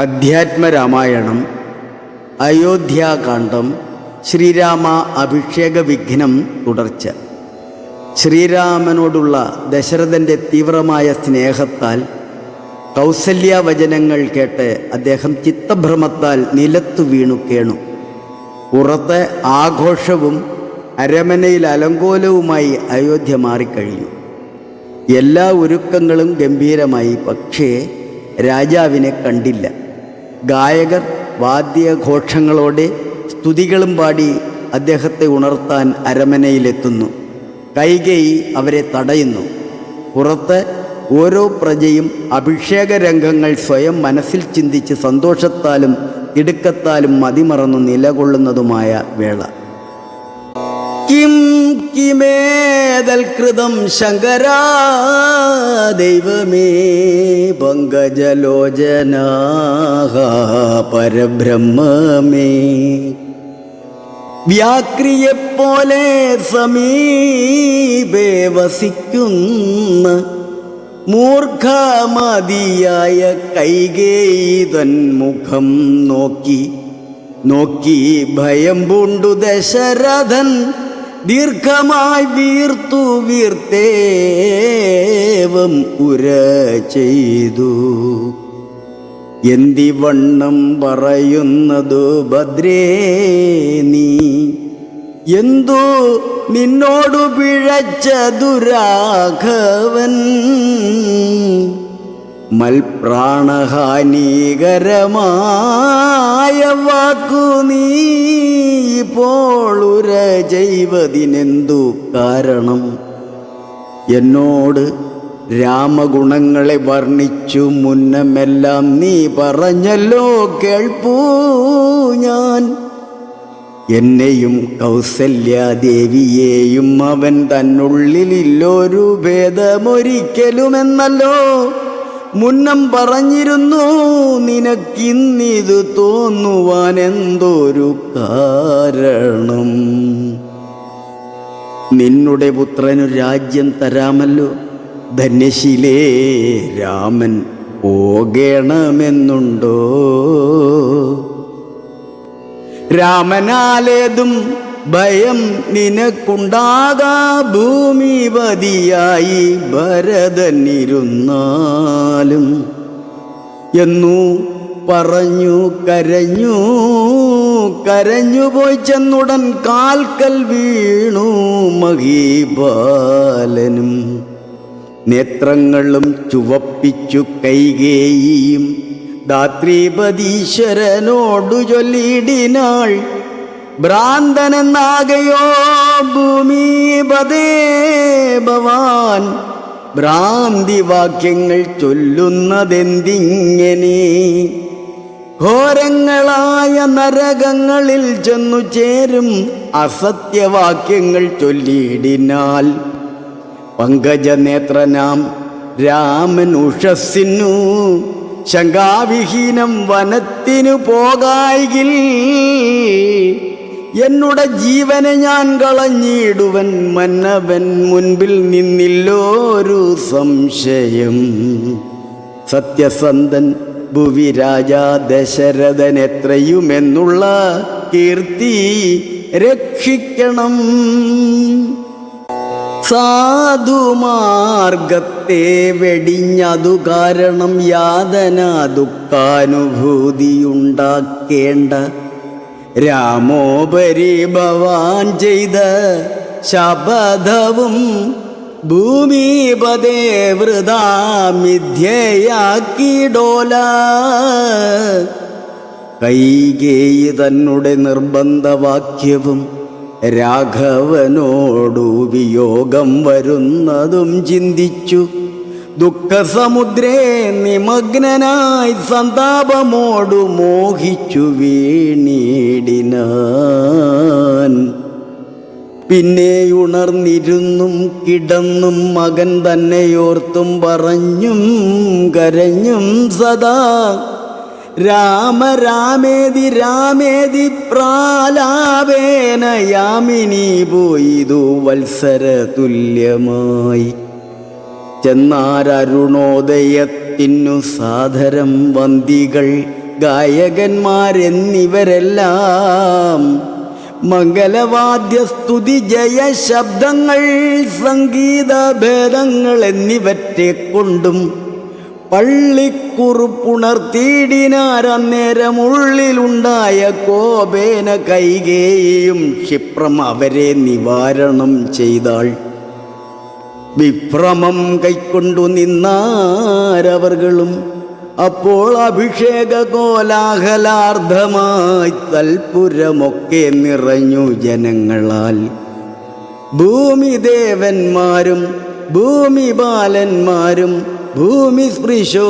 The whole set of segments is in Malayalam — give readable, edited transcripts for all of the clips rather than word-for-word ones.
അധ്യാത്മരാമായണം അയോധ്യാകാന്ഡം ശ്രീരാമ അഭിഷേക വിഘ്നം തുടർച്ച. ശ്രീരാമനോടുള്ള ദശരഥൻ്റെ തീവ്രമായ സ്നേഹത്താൽ കൗസല്യവചനങ്ങൾ കേട്ട് അദ്ദേഹം ചിത്തഭ്രമത്താൽ നിലത്തു വീണു കേണു. പുറത്തെ ആഘോഷവും അരമനയിൽ അലങ്കോലവുമായി അയോധ്യ മാറിക്കഴിഞ്ഞു. എല്ലാ ഒരുക്കങ്ങളും ഗംഭീരമായി. പക്ഷേ രാജാവിനെ കണ്ടില്ല. ഗായകർ വാദ്യഘോഷങ്ങളോടെ സ്തുതികളും പാടി അദ്ദേഹത്തെ ഉണർത്താൻ അരമനയിലെത്തുന്നു. കൈകേയി അവരെ തടയുന്നു. പുറത്ത് ഓരോ പ്രജയും അഭിഷേക രംഗങ്ങൾ സ്വയം മനസ്സിൽ ചിന്തിച്ച് സന്തോഷത്താലും തിടുക്കത്താലും മതിമറന്നു നിലകൊള്ളുന്നതുമായ വേള. കിം കിമേതൽകൃതം ശങ്കരാ ദൈവമേ പങ്കജലോചനാഹ പരബ്രഹ്മമേ, വ്യാക്രിയെപ്പോലെ സമീപേ വസിക്കുന്ന മൂർഖമതിയായ കൈകേയി തൻ മുഖം നോക്കി നോക്കി ഭയം പൂണ്ടു ദശരഥൻ ദീർഘമായി വീർത്തു വീർത്തേവം ഉര ചെയ്തു. എന്തിവണ്ണം പറയുന്നതു ഭദ്രേ നീ, എന്തു നിന്നോടു പിഴച്ചതു രാഘവൻ, മൽപ്രാണഹാനികരമായ വാക്കു നീ ഇപ്പോൾ ഉര ചെയ്വതിനെന്തു കാരണം? എന്നോട് രാമഗുണങ്ങളെ വർണ്ണിച്ചു മുന്നമെല്ലാം നീ പറഞ്ഞല്ലോ കേൾപ്പൂ ഞാൻ. എന്നെയും കൗസല്യാദേവിയെയും അവൻ തന്നുള്ളിലില്ലൊരു ഭേദമൊരിക്കലുമെന്നല്ലോ മുന്നം പറഞ്ഞിരുന്നു. നിനക്കിന്നിതു തോന്നുവാൻ എന്തൊരു കാരണം? നിന്നുടെ പുത്രനു രാജ്യം തരാമല്ലോ, ധന്യശീലേ രാമൻ പോകണമെന്നുണ്ടോ? രാമനാലേതും ഭയം നിനക്കുണ്ടാകാ, ഭൂമിപതിയായി ഭരതനിരുന്നാലും എന്നു പറഞ്ഞു കരഞ്ഞു കരഞ്ഞു പോയി ചെന്നുടൻ കാൽക്കൽ വീണു മഹീപാലനും. നേത്രങ്ങളും ചുവപ്പിച്ചു കൈകേയിയും ധാത്രീപതീശ്വരനോടു ചൊല്ലിടിനാൾ, ഭ്രാന്തനെന്നാകയോ ഭൂമിപതേ ഭവാൻ, ഭ്രാന്തിവാക്യങ്ങൾ ചൊല്ലുന്നതെന്തിങ്ങനെ? ഘോരങ്ങളായ നരകങ്ങളിൽ ചെന്നു ചേരും അസത്യവാക്യങ്ങൾ ചൊല്ലിയിടിനാൽ. പങ്കജനേത്രനാം രാമൻ ഉഷസ്സിനു ശങ്കാവിഹീനം വനത്തിനു പോകായിൽ എന്നുടെ ജീവനെ ഞാൻ കളഞ്ഞിടുവൻ, മന്നവൻ മുൻപിൽ നിന്നില്ലോരു സംശയം. സത്യസന്ധൻ ഭുവി രാജാ ദശരഥൻ എത്രയുമെന്നുള്ള കീർത്തി രക്ഷിക്കണം. സാധുമാർഗത്തെ വെടിഞ്ഞതു കാരണം യാതന ദുഃഖാനുഭൂതിയുണ്ടാക്കേണ്ട. രാമോപരി ഭവാൻ ചെയ്ത ശപഥവും ഭൂമിപതേ വൃഥാ മിഥ്യയാക്കിടോല. കൈകേയി തന്നുടെ നിർബന്ധവാക്യവും രാഘവനോടു വിയോഗം വരുന്നതും ചിന്തിച്ചു ദുഃഖസമുദ്രേ നിമഗ്നനായി സന്താപമോടു മോഹിച്ചു വീണിടിനാൻ. പിന്നെ ഉണർന്നിരുന്നും കിടന്നും മകൻ തന്നെയോർത്തും പറഞ്ഞും കരഞ്ഞും സദാ രാമ രാമേതി രാമേതി പ്രാലാപേന യാമിനി പോയിതു വത്സര തുല്യമായി. ചെന്നാരരുണോദയത്തിനു സാദരം വന്ദികൾ ഗായകന്മാരെന്നിവരെല്ലാം മംഗലവാദ്യസ്തുതി ജയശബ്ദങ്ങൾ സംഗീതഭേദങ്ങൾ എന്നിവറ്റെ കൊണ്ടും പള്ളിക്കുറുപ്പുണർത്തിയിടിനാരന്നേരമുള്ളിലുണ്ടായ കോപേന കൈകേയും ക്ഷിപ്രം അവരെ നിവാരണം ചെയ്താൾ. വിഭ്രമം കൈക്കൊണ്ടു നിന്നാരവർകളും അപ്പോൾ അഭിഷേക കോലാഹലാർദ്ധമായി തൽപുരമൊക്കെ നിറഞ്ഞു ജനങ്ങളാൽ. ഭൂമിദേവന്മാരും ഭൂമിബാലന്മാരും ഭൂമി സ്പൃശോ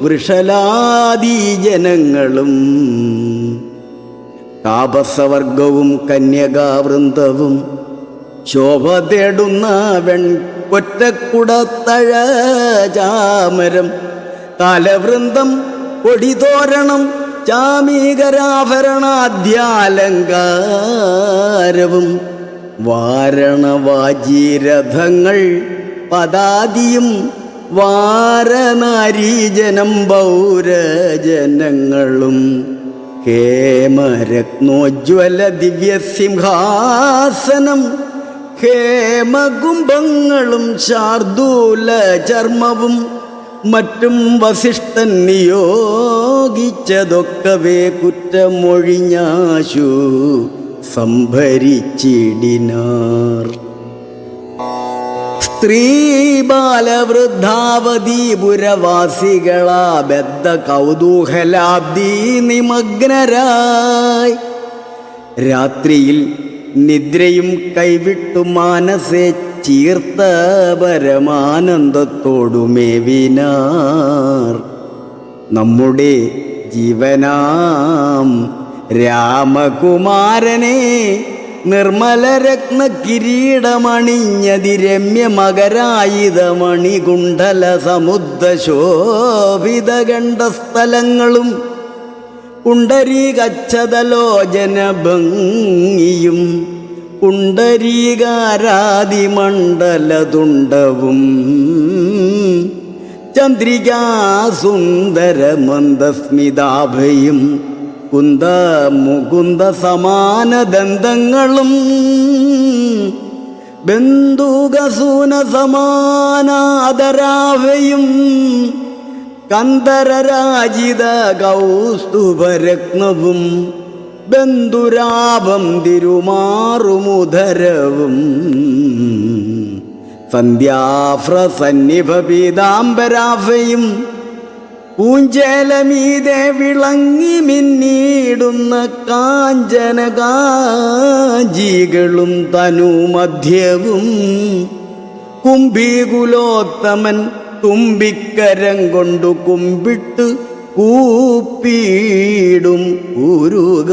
വൃഷലാദീ ജനങ്ങളും താപസവർഗവും കന്യകാവൃന്ദവും ശോഭ തേടുന്ന വെൺകൊറ്റക്കുടത്തഴ ചാമരം താലവൃന്ദം കൊടിതോരണം ചാമീകരാഭരണാദ്യാലങ്കാരവും വാരണവാജീരഥങ്ങൾ പദാദിയും വാരനാരീജനം പൗരജനങ്ങളും ഹേമരത്നോജ്വല ദിവ്യസിംഹാസനം ഹേമകുംഭങ്ങളും ശാർദൂല ചർമ്മവും മറ്റും വസിഷ്ഠൻ നിയോഗിച്ചതൊക്കവേ കുറ്റമൊഴിഞ്ഞാശു സംഭരിച്ചിടിനാർ. സ്ത്രീ ബാലവൃദ്ധാവതീപുരവാസികളാ ബദ്ധ കൗതൂഹലാബ്ദി നിമഗ്നരായി രാത്രിയിൽ നിദ്രയും കൈവിട്ടു മാനസേ ചീർത്ത പരമാനന്ദത്തോടുമേവിനാർ. നമ്മുടെ ജീവനാം രാമകുമാരനെ നിർമ്മലരത്ന കിരീടമണിഞ്ഞതി രമ്യമകരായുധമണികുണ്ഡല സമുദ്ര ശോഭിതഗണ്ഡസ്ഥലങ്ങളും പുണ്ടരീകച്ഛതലോചന ഭംഗിയും പുണ്ടരീകാരാദിമണ്ഡലതുണ്ടവും ചന്ദ്രികാസുന്ദരമന്ദസ്മിതാഭയും കുന്ദ മുകുന്ദ സമാനദന്തങ്ങളും ബന്ധുകസൂന സമാനാദരാഭയും കന്ദരരാജിത കൗസ്തുഭരത്നവും ബന്ധുരാഭം തിരുമാറുമുദരവും സന്ധ്യാഫ്രസന്നിഭ പീതാംബരാഭയും പൂഞ്ചേലമീതെ വിളങ്ങി മിന്നിടുന്ന കാഞ്ചനകാഞ്ചികളും തനുമധ്യവും കുംഭീകുലോത്തമൻ തുമ്പിക്കരം കൊണ്ടു കുമ്പിട്ട് കൂപ്പിയിടും ഉരുകാണ്ഡങ്ങളും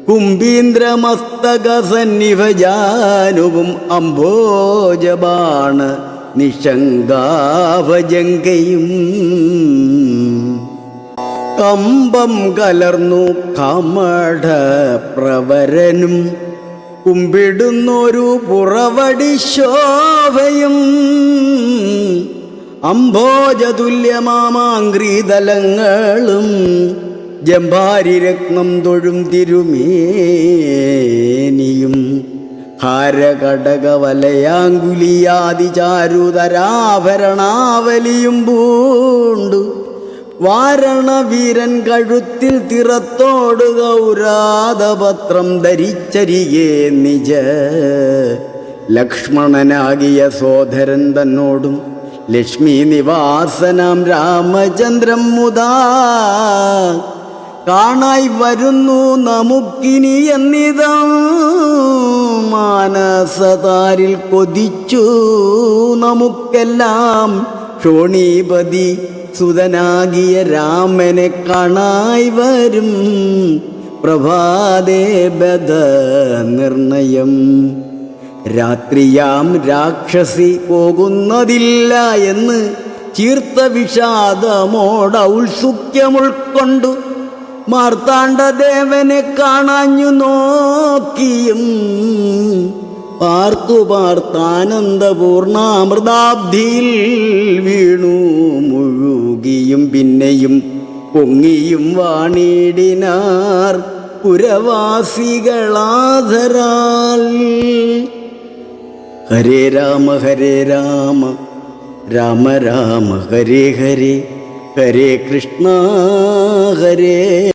കുംഭീന്ദ്രമസ്തക സന്നിഭജാനുവും അംഭോജബാണ നിശങ്കാഭജങ്കയും കമ്പം കലർന്നു കമഠ പ്രവരനും കുമ്പിടുന്നൊരു പുറവടി ശോഭയും അംഭോജതുല്യമാമാംഗ്രീതലങ്ങളും ജംഭാരിരത്നം തൊഴും തിരുമേനിയും ഹാരകടകവലയാങ്കുലിയാദിചാരുതരാഭരണാവലിയും പൂണ്ടു വാരണവീരൻ കഴുത്തിൽ തിറത്തോട് ഗൗരാതപത്രം ധരിച്ചരികെ നിജ ലക്ഷ്മണനാകിയ സോദരൻ തന്നോടും ലക്ഷ്മി നിവാസനാം രാമചന്ദ്രം മുതാ കാണായി വരുന്നു നമുക്കിനി എന്നിതാ മാനസതാരിൽ കൊതിച്ചു നമുക്കെല്ലാം ക്ഷോണീപതി സുതനാകിയ രാമനെ കാണായി വരും പ്രഭാതേ ബദ നിർണയം രാത്രിയാം രാക്ഷസി പോകുന്നതില്ല എന്ന് ചീർത്ത വിഷാദമോട ഔത്സുക്യമുൾക്കൊണ്ടു മാർത്താണ്ഡദേവനെ കാണാഞ്ഞു നോക്കിയും പാർത്തു പാർത്താനന്ദപൂർണാമൃതാബ്ധിയിൽ വീണു മുഴുകിയും പിന്നെയും പൊങ്ങിയും വാണിടിനാർ പുരവാസികളാധരാൽ. ഹരേ രാമ രാമ രാമ ഹരേ ഹരേ, ഹരേ കൃഷ്ണ ഹരേ